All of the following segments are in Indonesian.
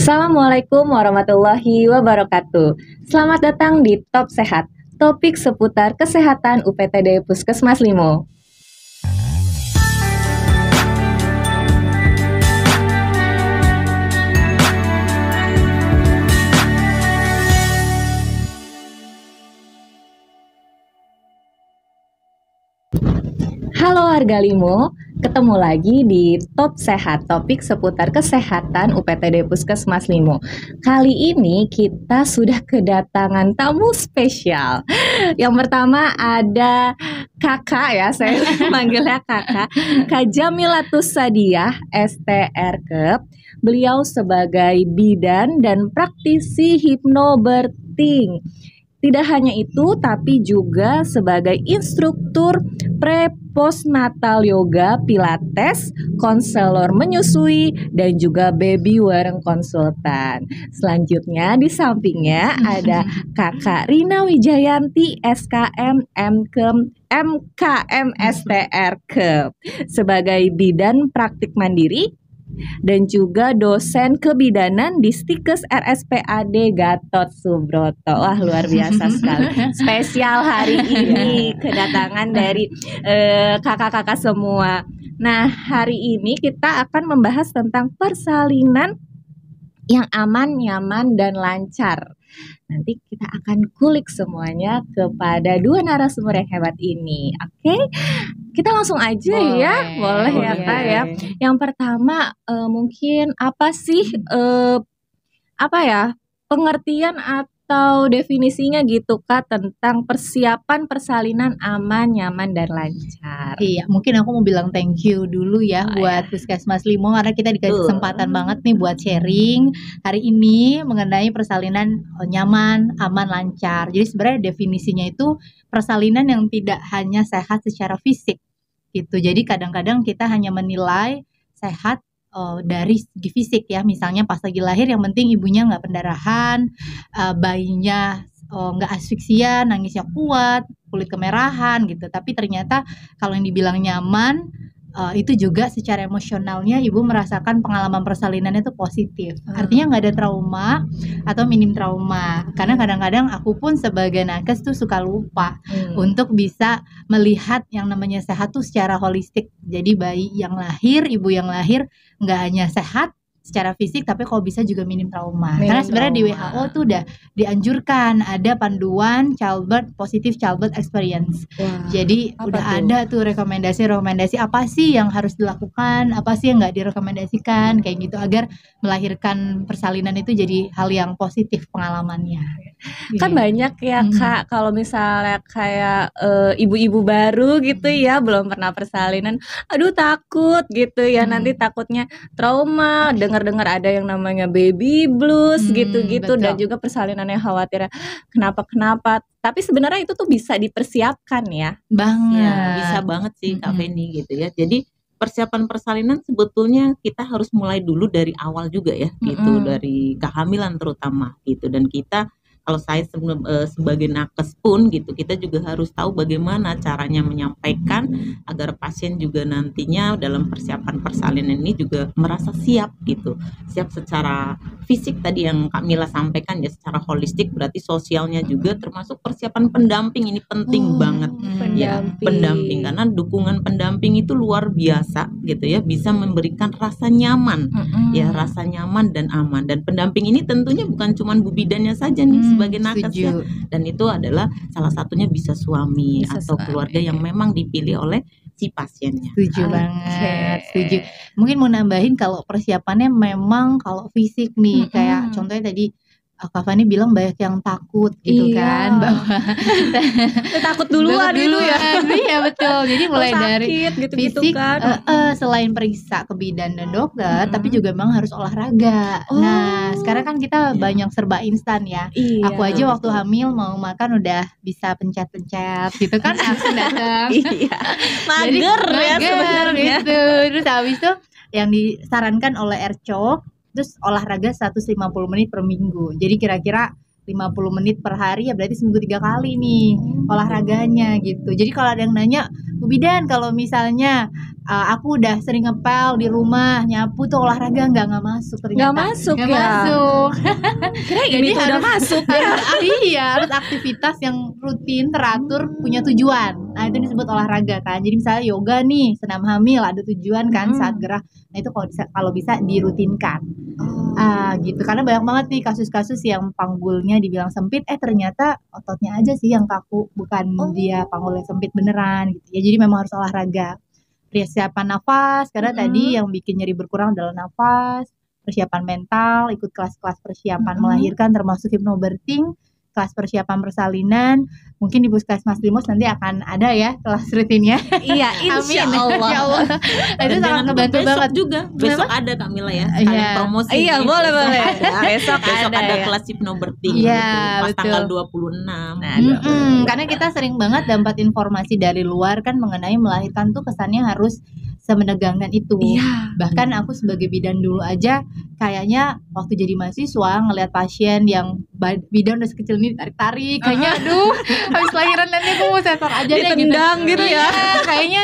Assalamualaikum warahmatullahi wabarakatuh. Selamat datang di Top Sehat, topik seputar kesehatan UPTD Puskesmas Limo. Halo warga Limo, ketemu lagi di Top Sehat, topik seputar kesehatan UPTD Puskesmas Limo. Kali ini kita sudah kedatangan tamu spesial. Yang pertama ada kakak ya, saya manggilnya kakak, Kak Jamilatus Sadiah, STRK. Beliau sebagai bidan dan praktisi hipnobirthing. Tidak hanya itu, tapi juga sebagai instruktur pre-postnatal yoga, pilates, konselor menyusui, dan juga baby wareng konsultan. Selanjutnya di sampingnya ada Kakak Rina Wijayanti, SKM MKM STRK, sebagai bidan praktik mandiri dan juga dosen kebidanan di Stikes RSPAD Gatot Subroto. Wah, luar biasa sekali. Spesial hari ini kedatangan dari kakak-kakak semua. Nah, hari ini kita akan membahas tentang persalinan yang aman, nyaman, dan lancar. Nanti kita akan kulik semuanya kepada dua narasumber yang hebat ini. Oke? Kita langsung aja boleh ya Kak ya. Yang pertama mungkin apa sih pengertian atau definisinya gitu Kak tentang persiapan persalinan aman, nyaman, dan lancar. Iya, mungkin aku mau bilang thank you dulu ya buat Puskesmas Limo karena kita dikasih kesempatan banget nih buat sharing hari ini mengenai persalinan nyaman, aman, lancar. Jadi sebenarnya definisinya itu persalinan yang tidak hanya sehat secara fisik gitu. Jadi kadang-kadang kita hanya menilai sehat dari segi fisik ya, misalnya pas lagi lahir yang penting ibunya nggak pendarahan, bayinya nggak asfiksia, nangisnya kuat, kulit kemerahan gitu. Tapi ternyata kalau yang dibilang nyaman itu juga secara emosionalnya ibu merasakan pengalaman persalinan itu positif. Artinya nggak ada trauma atau minim trauma. Karena kadang-kadang aku pun sebagai nakes tuh suka lupa untuk bisa melihat yang namanya sehat tuh secara holistik. Jadi bayi yang lahir, ibu yang lahir nggak hanya sehat secara fisik tapi kalau bisa juga minim trauma. Karena sebenarnya di WHO tuh udah dianjurkan ada panduan positive childbirth experience. Jadi udah ada tuh rekomendasi apa sih yang harus dilakukan, apa sih yang nggak direkomendasikan kayak gitu agar melahirkan persalinan itu jadi hal yang positif pengalamannya. Kan banyak ya Kak kalau misalnya kayak ibu-ibu baru gitu ya belum pernah persalinan, aduh takut gitu ya, nanti takutnya trauma, dengar ada yang namanya baby blues gitu-gitu, dan juga persalinannya khawatir kenapa. Tapi sebenarnya itu tuh bisa dipersiapkan ya. Bisa banget sih Kak Feni gitu ya. Jadi persiapan persalinan sebetulnya kita harus mulai dulu dari awal juga ya gitu, dari kehamilan terutama gitu. Dan kita kalau saya sebagai nakes pun gitu, kita juga harus tahu bagaimana caranya menyampaikan agar pasien juga nantinya dalam persiapan persalinan ini juga merasa siap gitu. Siap secara fisik tadi yang Kak Mila sampaikan ya, secara holistik berarti sosialnya juga termasuk persiapan pendamping ini penting banget. Pendamping karena dukungan pendamping itu luar biasa gitu ya, bisa memberikan rasa nyaman ya, rasa nyaman dan aman. Dan pendamping ini tentunya bukan cuma bu bidannya saja nih sebagai nakes ya, dan itu adalah salah satunya bisa suami atau keluarga yang memang dipilih oleh si pasiennya. Setuju banget, setuju. Mungkin mau nambahin kalau persiapannya memang kalau fisik nih kayak contohnya tadi Kak Fani bilang banyak yang takut gitu kan, bahwa takut duluan itu ya. Iya betul. Jadi mulai dari gitu-gitu fisik kan. Selain periksa ke bidan dan dokter, tapi juga memang harus olahraga. Nah, sekarang kan kita banyak serba instan ya. Aku aja waktu hamil mau makan udah bisa pencet-pencet gitu kan, langsung datang. Mager ya sebenarnya. Gitu. Terus habis itu yang disarankan oleh Ercok terus olahraga 150 menit per minggu. Jadi kira-kira 50 menit per hari ya berarti seminggu 3 kali nih olahraganya gitu. Jadi kalau ada yang nanya, Bu Bidan kalau misalnya aku udah sering ngepel di rumah, nyapu tuh olahraga nggak masuk ternyata. Nggak masuk Nggak ya. masuk. Kira Jadi ini tuh udah masuk ya. Iya, harus aktivitas yang rutin, teratur, punya tujuan. Nah, itu disebut olahraga kan. Jadi misalnya yoga nih, senam hamil ada tujuan kan saat gerah. Nah, itu kalau bisa dirutinkan. Gitu. Karena banyak banget nih kasus-kasus yang panggulnya dibilang sempit, ternyata ototnya aja sih yang kaku, bukan dia panggulnya sempit beneran gitu. Ya, jadi memang harus olahraga. Persiapan nafas, karena tadi yang bikin nyeri berkurang adalah nafas. Persiapan mental, ikut kelas-kelas persiapan melahirkan termasuk hypnobirthing, kelas persiapan persalinan. Mungkin di Puskesmas Limos nanti akan ada ya kelas rutinnya. Iya, insya Amin. Allah. Ya Allah. Itu sangat ngebantu banget juga. Besok ada Kak Mila ya, sekalian promosi. Iya, nih. boleh. Besok ada ya. kelas hypnobirthing Iya, gitu, pas betul. tanggal 26. Karena kita sering banget dapat informasi dari luar kan mengenai melahirkan tuh kesannya harus semenegangkan itu. Iya. Bahkan aku sebagai bidan dulu aja kayaknya waktu jadi mahasiswa ngelihat pasien yang bidan udah sekecil ini tarik-tarik, kayaknya aduh habis lahiran nanti aku mau sesar aja deh Ditendang gitu ya. Iya, kayaknya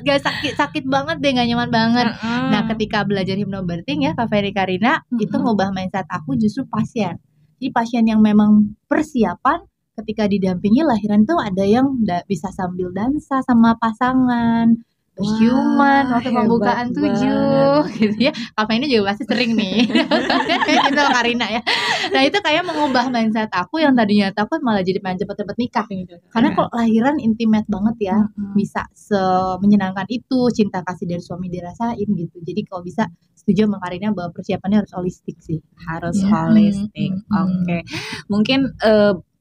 gak sakit banget deh, gak nyaman banget. Nah, ketika belajar hypnobirthing ya Kak Ferry Karina, itu ngubah mindset aku justru pasien. Jadi pasien yang memang persiapan ketika didampingi lahiran tuh ada yang bisa sambil dansa sama pasangan, ciuman waktu pembukaan 7 gitu ya. Kak ini juga pasti sering nih. Gitu Karina ya. Nah, itu kayak mengubah mindset aku yang tadinya takut malah jadi pengen cepet-cepet nikah gitu. Karena kok lahiran intimate banget ya. Bisa semenyenangkan itu, cinta kasih dari suami dirasain gitu. Jadi kalau bisa setuju sama Karina bahwa persiapannya harus holistik sih. Harus holistik. Oke. Mungkin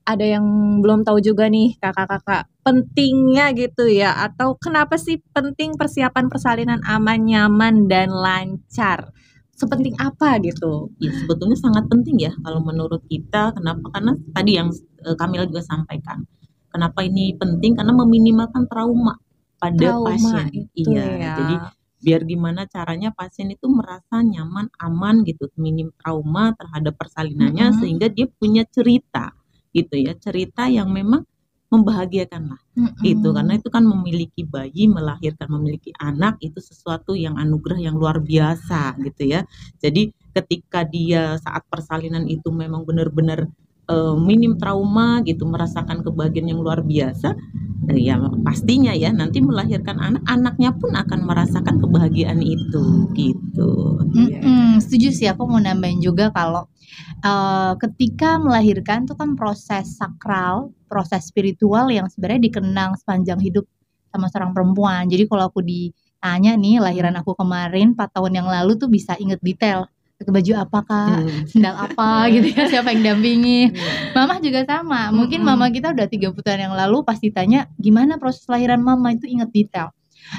ada yang belum tahu juga nih kakak-kakak pentingnya gitu ya, atau kenapa sih penting persiapan persalinan aman, nyaman dan lancar? Sepenting apa gitu? Ya sebetulnya sangat penting ya kalau menurut kita. Kenapa? Karena tadi yang Kamila juga sampaikan. Kenapa ini penting? Karena meminimalkan trauma pada pasien. Jadi biar gimana caranya pasien itu merasa nyaman, aman gitu, minim trauma terhadap persalinannya, sehingga dia punya cerita gitu ya, cerita yang memang membahagiakan lah gitu. Karena itu kan memiliki bayi, melahirkan, memiliki anak itu sesuatu yang anugerah yang luar biasa gitu ya. Jadi ketika dia saat persalinan itu memang benar-benar minim trauma gitu, merasakan kebahagiaan yang luar biasa, ya pastinya ya nanti melahirkan anak-anaknya pun akan merasakan kebahagiaan itu gitu. Setuju sih, aku mau nambahin juga kalau ketika melahirkan tuh kan proses sakral, proses spiritual yang sebenarnya dikenang sepanjang hidup sama seorang perempuan. Jadi kalau aku ditanya nih lahiran aku kemarin 4 tahun yang lalu tuh bisa inget detail, pakai baju apa Kak, sendal apa gitu ya, siapa yang dampingi. Mama juga sama, mungkin mama kita udah 30 tahun yang lalu pasti tanya gimana proses lahiran mama, itu inget detail.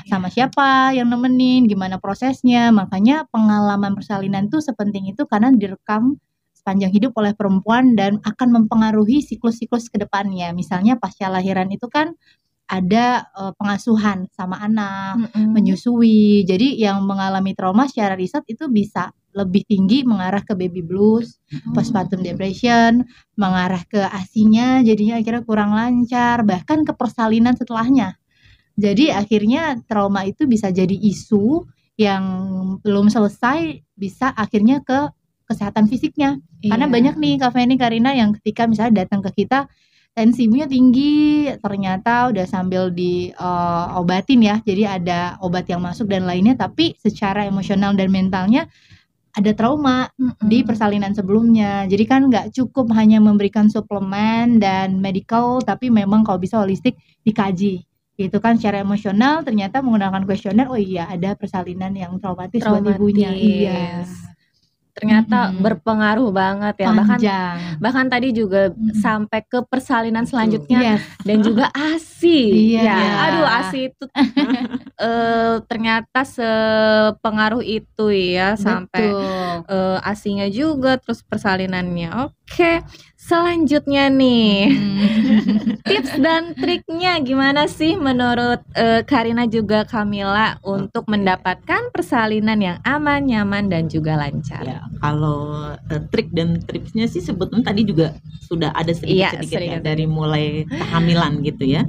Sama siapa yang nemenin, gimana prosesnya. Makanya pengalaman persalinan tuh sepenting itu karena direkam sepanjang hidup oleh perempuan dan akan mempengaruhi siklus-siklus ke depannya. Misalnya pasca lahiran itu kan ada pengasuhan sama anak, menyusui. Jadi yang mengalami trauma secara riset itu bisa lebih tinggi mengarah ke baby blues, postpartum depression, mengarah ke ASI-nya jadinya akhirnya kurang lancar, bahkan ke persalinan setelahnya. Jadi akhirnya trauma itu bisa jadi isu yang belum selesai, bisa akhirnya ke kesehatan fisiknya. Karena banyak nih Kak Feni, Karina yang ketika misalnya datang ke kita tensinya tinggi, ternyata udah sambil diobatin ya. Jadi ada obat yang masuk dan lainnya, tapi secara emosional dan mentalnya ada trauma di persalinan sebelumnya. Jadi kan nggak cukup hanya memberikan suplemen dan medical, tapi memang kalau bisa holistik dikaji. Gitu kan secara emosional, ternyata menggunakan kuesioner, oh iya ada persalinan yang traumatis buat ibunya. Iya. Ternyata berpengaruh banget ya. Bahkan tadi juga sampai ke persalinan selanjutnya dan juga ASI. Aduh, ASI itu ternyata sepengaruh itu ya. Sampai ASI-nya juga, terus persalinannya. Oke, selanjutnya nih tips dan triknya gimana sih menurut Karina juga Kamila untuk mendapatkan persalinan yang aman, nyaman dan juga lancar? Ya, kalau trik dan tripsnya sih sebetulnya tadi juga sudah ada sedikit-sedikit ya, dari mulai kehamilan gitu ya,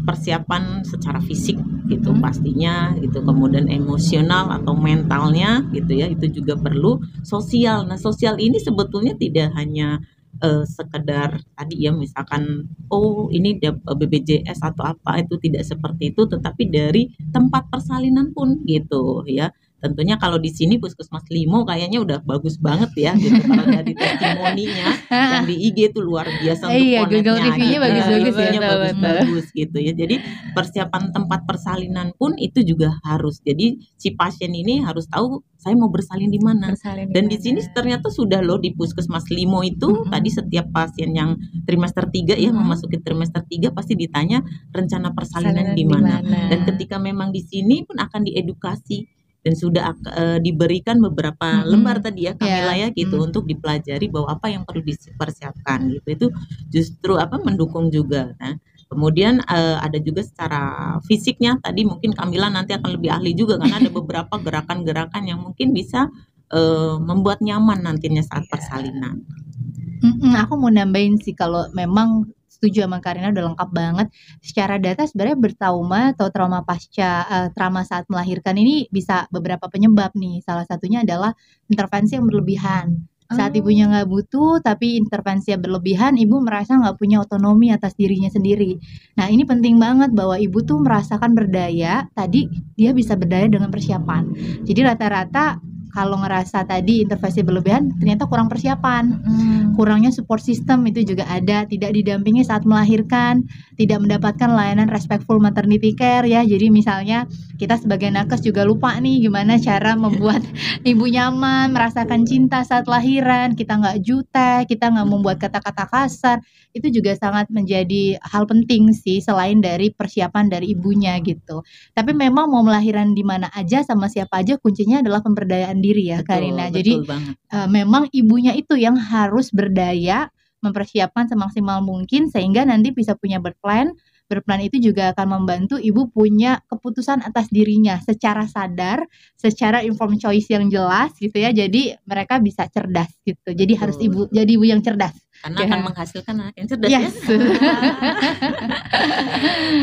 persiapan secara fisik gitu pastinya gitu, kemudian emosional atau mentalnya gitu ya, itu juga perlu. Sosial, nah sosial ini sebetulnya tidak hanya sekedar tadi ya, misalkan ini BPJS atau apa, itu tidak seperti itu, tetapi dari tempat persalinan pun gitu ya. Tentunya kalau di sini Puskesmas Limo kayaknya udah bagus banget ya gitu, kalau dari testimoninya yang di IG itu luar biasa untuk Google review-nya bagus gitu ya. Jadi persiapan tempat persalinan pun itu juga harus. Jadi si pasien ini harus tahu saya mau bersalin di mana. Dan di sini ternyata sudah loh di Puskesmas Limo itu tadi setiap pasien yang trimester 3 ya memasuki trimester 3 pasti ditanya rencana persalinan di mana. Dan ketika memang di sini pun akan diedukasi dan sudah diberikan beberapa lembar tadi ya Kamila ya gitu, untuk dipelajari bahwa apa yang perlu dipersiapkan gitu. Itu justru mendukung juga. Nah, kemudian ada juga secara fisiknya tadi mungkin Kamila nanti akan lebih ahli juga karena ada beberapa gerakan-gerakan yang mungkin bisa membuat nyaman nantinya saat persalinan. Aku mau nambahin sih, kalau memang setuju sama Karina, udah lengkap banget. Secara data sebenarnya bertrauma atau trauma pasca trauma saat melahirkan ini bisa beberapa penyebab nih. Salah satunya adalah intervensi yang berlebihan. Saat ibunya nggak butuh tapi intervensi yang berlebihan, ibu merasa nggak punya otonomi atas dirinya sendiri. Nah ini penting banget bahwa ibu tuh merasakan berdaya. Tadi dia bisa berdaya dengan persiapan. Jadi rata-rata kalau ngerasa tadi intervensi berlebihan, ternyata kurang persiapan, kurangnya support system itu juga ada, tidak didampingi saat melahirkan, tidak mendapatkan layanan respectful maternity care ya. Jadi misalnya kita sebagai nakes juga lupa nih gimana cara membuat ibu nyaman, merasakan cinta saat lahiran, kita nggak jutek, kita nggak membuat kata-kata kasar, itu juga sangat menjadi hal penting sih selain dari persiapan dari ibunya gitu. Tapi memang mau melahirkan di mana aja sama siapa aja, kuncinya adalah pemberdayaan diri ya Karina. Jadi memang ibunya itu yang harus berdaya, mempersiapkan semaksimal mungkin sehingga nanti bisa punya birth plan. Birth plan itu juga akan membantu ibu punya keputusan atas dirinya secara sadar, secara informed choice yang jelas gitu ya. Jadi mereka bisa cerdas gitu. Jadi harus jadi ibu yang cerdas. Karena akan menghasilkan anak yang cerdas ya.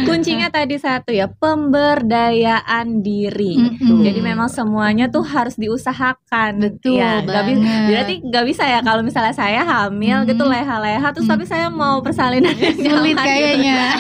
Kuncinya tadi satu ya, pemberdayaan diri. Jadi memang semuanya tuh harus diusahakan. Betul ya, banget. Berarti gak bisa ya kalau misalnya saya hamil gitu leha-leha terus tapi saya mau persalinan sulit kayaknya.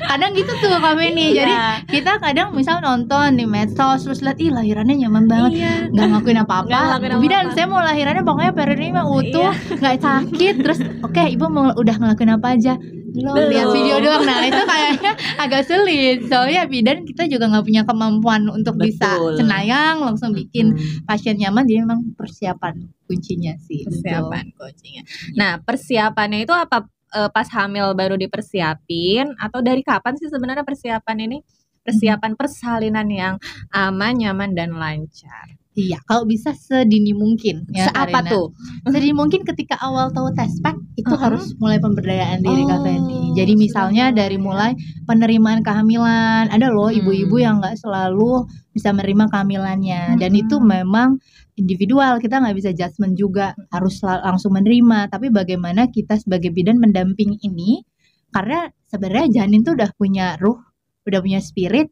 Kadang gitu tuh kami nih. Jadi kita kadang misal nonton di medsos terus lihat lahirannya nyaman banget, nggak ngelakuin apa-apa. Bidan saya mau lahirannya pokoknya perineum utuh, nggak sakit. Terus ibu mau udah ngelakuin apa aja? Belum, lihat video doang. Nah itu kayaknya agak sulit. Soalnya bidan kita juga nggak punya kemampuan untuk bisa cenayang langsung bikin pasien nyaman. Jadi memang persiapan kuncinya sih. Persiapan kuncinya. Nah persiapannya itu apa? Pas hamil baru dipersiapin atau dari kapan sih sebenarnya persiapan ini? Persiapan persalinan yang aman, nyaman dan lancar. Iya, kalau bisa sedini mungkin ya. Apa tuh? Sedini mungkin ketika awal tahu tespek itu harus mulai pemberdayaan diri Kak Fendi. Jadi misalnya dari mulai penerimaan kehamilan. Ada loh ibu-ibu yang nggak selalu bisa menerima kehamilannya. Dan itu memang individual, kita nggak bisa judgement juga harus langsung menerima. Tapi bagaimana kita sebagai bidan mendampingi ini, karena sebenarnya janin tuh udah punya ruh, udah punya spirit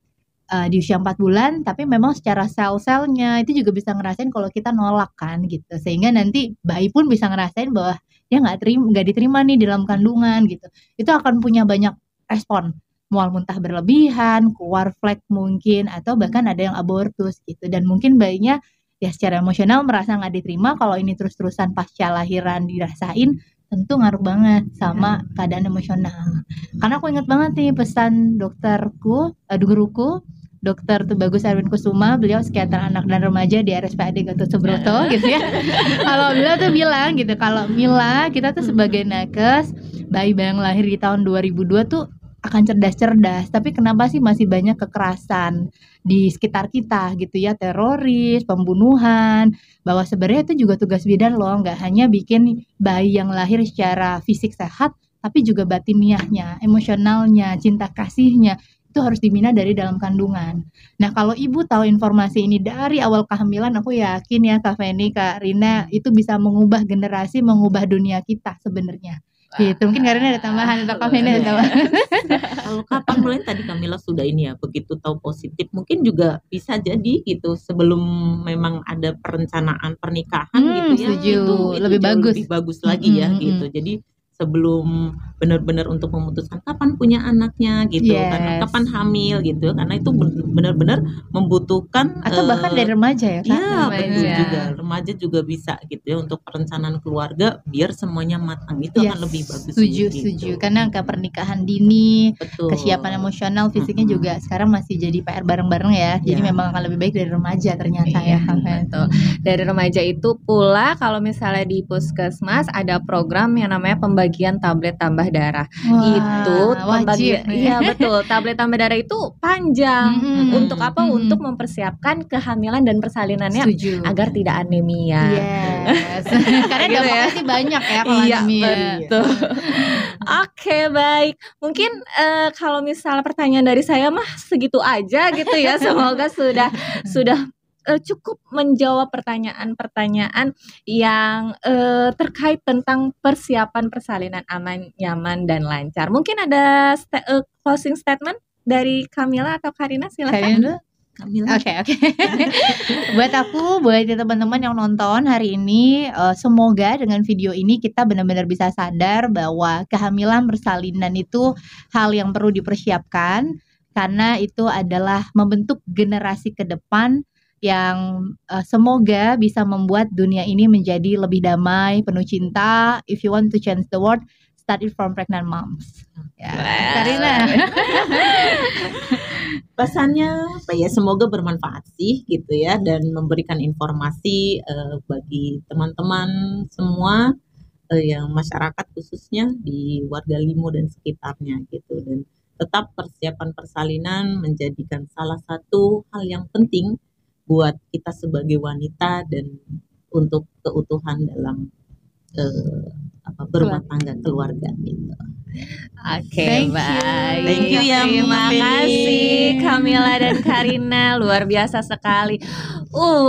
di usia 4 bulan, tapi memang secara sel-selnya itu juga bisa ngerasain kalau kita nolak kan gitu, sehingga nanti bayi pun bisa ngerasain bahwa dia nggak diterima nih dalam kandungan gitu. Itu akan punya banyak respon, mual muntah berlebihan, keluar flek mungkin, atau bahkan ada yang abortus gitu. Dan mungkin bayinya ya secara emosional merasa nggak diterima. Kalau ini terus-terusan pasca lahiran dirasain, tentu ngaruh banget sama keadaan emosional. Karena aku ingat banget nih pesan dokterku, guruku, Dr. Tubagus Erwin Kusuma, beliau psikiater anak dan remaja di RSPAD Gatot Subroto gitu ya. Kalau beliau tuh bilang gitu, kalau Mila kita tuh sebagai nakes, bayi yang lahir di tahun 2002 tuh akan cerdas-cerdas, tapi kenapa sih masih banyak kekerasan di sekitar kita gitu ya, teroris, pembunuhan, bahwa sebenarnya itu juga tugas bidan loh, nggak hanya bikin bayi yang lahir secara fisik sehat, tapi juga batiniahnya, emosionalnya, cinta kasihnya, itu harus dibina dari dalam kandungan. Nah, kalau ibu tahu informasi ini dari awal kehamilan, aku yakin ya Kak Feni, Kak Rina, itu bisa mengubah generasi, mengubah dunia kita sebenarnya. Gitu. Mungkin Kak Rina ada tambahan atau Kak Feni ada tambahan. Kalau kapan mulai tadi Kamila sudah ini ya, begitu tahu positif mungkin juga bisa jadi gitu sebelum memang ada perencanaan pernikahan gitu ya. Setuju. Itu Lebih jauh bagus. lebih bagus lagi ya gitu. Jadi sebelum benar-benar untuk memutuskan kapan punya anaknya gitu, karena Yes. kapan hamil gitu, karena itu benar-benar membutuhkan Atau bahkan dari remaja ya Kak? Iya betul Remaja. juga, remaja juga bisa gitu ya untuk perencanaan keluarga biar semuanya matang itu akan lebih bagus. Setuju, gitu. setuju. Karena angka pernikahan dini, Betul. kesiapan emosional, fisiknya Mm-mm. juga sekarang masih jadi PR bareng-bareng ya. Jadi Iya. memang akan lebih baik dari remaja ternyata Iya, ya Kak Fen. betul. Dari remaja itu pula kalau misalnya di puskesmas ada program yang namanya pembagian tablet tambah darah. Wah, Itu wajib nih. iya betul, tablet tambah darah itu panjang. Untuk apa? Untuk mempersiapkan kehamilan dan persalinannya Setuju. agar tidak anemia. Yes. Karena Gitu dampaknya ya. sih banyak ya kalau Iya, anemia. betul. Oke, baik. Mungkin kalau misalnya pertanyaan dari saya mah segitu aja gitu ya. Semoga sudah cukup menjawab pertanyaan-pertanyaan yang terkait tentang persiapan persalinan aman, nyaman, dan lancar. Mungkin ada closing statement dari Kamila atau Karina, silakan. Kalian dulu? Kamila. Oke. Buat aku, buat teman-teman yang nonton hari ini, semoga dengan video ini kita benar-benar bisa sadar bahwa kehamilan persalinan itu hal yang perlu dipersiapkan, karena itu adalah membentuk generasi ke depan yang semoga bisa membuat dunia ini menjadi lebih damai, penuh cinta. If you want to change the world, start it from pregnant moms. Ya, Karina. Pesannya apa ya, semoga bermanfaat sih gitu ya, dan memberikan informasi bagi teman-teman semua, yang masyarakat khususnya di warga Limo dan sekitarnya gitu, dan tetap persiapan persalinan menjadikan salah satu hal yang penting buat kita sebagai wanita dan untuk keutuhan dalam berumah tangga keluarga gitu. Oke, Thank you. baik. Thank you ya, Terima Mbak Feni. kasih Kamila dan Karina, luar biasa sekali.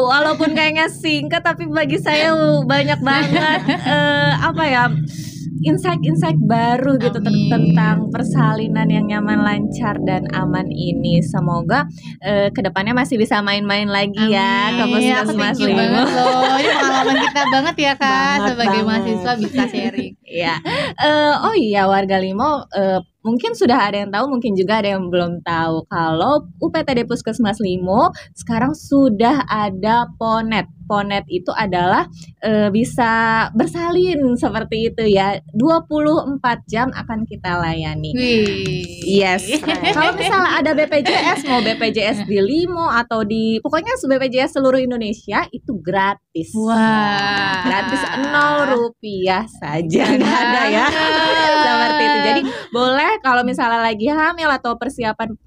Walaupun kayaknya singkat tapi bagi saya banyak banget apa ya, insight-insight baru gitu Amin. tentang persalinan yang nyaman, lancar, dan aman ini. Semoga kedepannya masih bisa main-main lagi ya ke Amin. Aku Puskesmas thank you Limo. banget loh. Ini pengalaman kita banget ya Kak, Banget, sebagai banget. mahasiswa bisa sharing. Ya, oh iya warga Limo, mungkin sudah ada yang tahu, mungkin juga ada yang belum tahu kalau UPTD Puskesmas Limo sekarang sudah ada Ponet. Ponet itu adalah bisa bersalin seperti itu ya, 24 jam akan kita layani. Wih. Yes. Kalau misalnya ada BPJS, mau BPJS di Limo atau di pokoknya BPJS seluruh Indonesia itu gratis. Wah. Gratis 0 rupiah saja. Nggak ada ya. Seperti itu. Jadi boleh kalau misalnya lagi hamil atau persiapan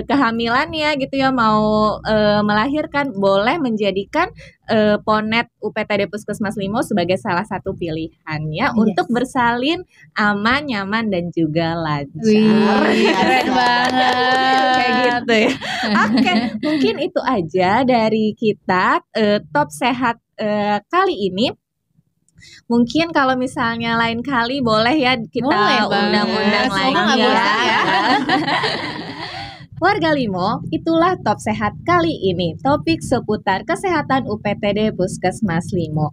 kehamilannya gitu ya, mau melahirkan, boleh menjadikan Ponet UPTD Puskesmas Limo sebagai salah satu pilihannya untuk bersalin aman, nyaman, dan juga lancar. Wih, keren banget. Kayak gitu ya. Oke, mungkin itu aja dari kita top sehat kali ini. Mungkin kalau misalnya lain kali boleh ya kita Boleh banget. undang-undang Semoga lagi nggak bosan ya. Warga Limo, itulah top sehat kali ini. Topik seputar kesehatan UPTD Puskesmas Limo.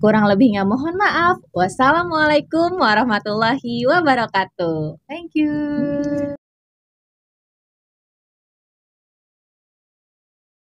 Kurang lebihnya mohon maaf. Wassalamualaikum warahmatullahi wabarakatuh. Thank you.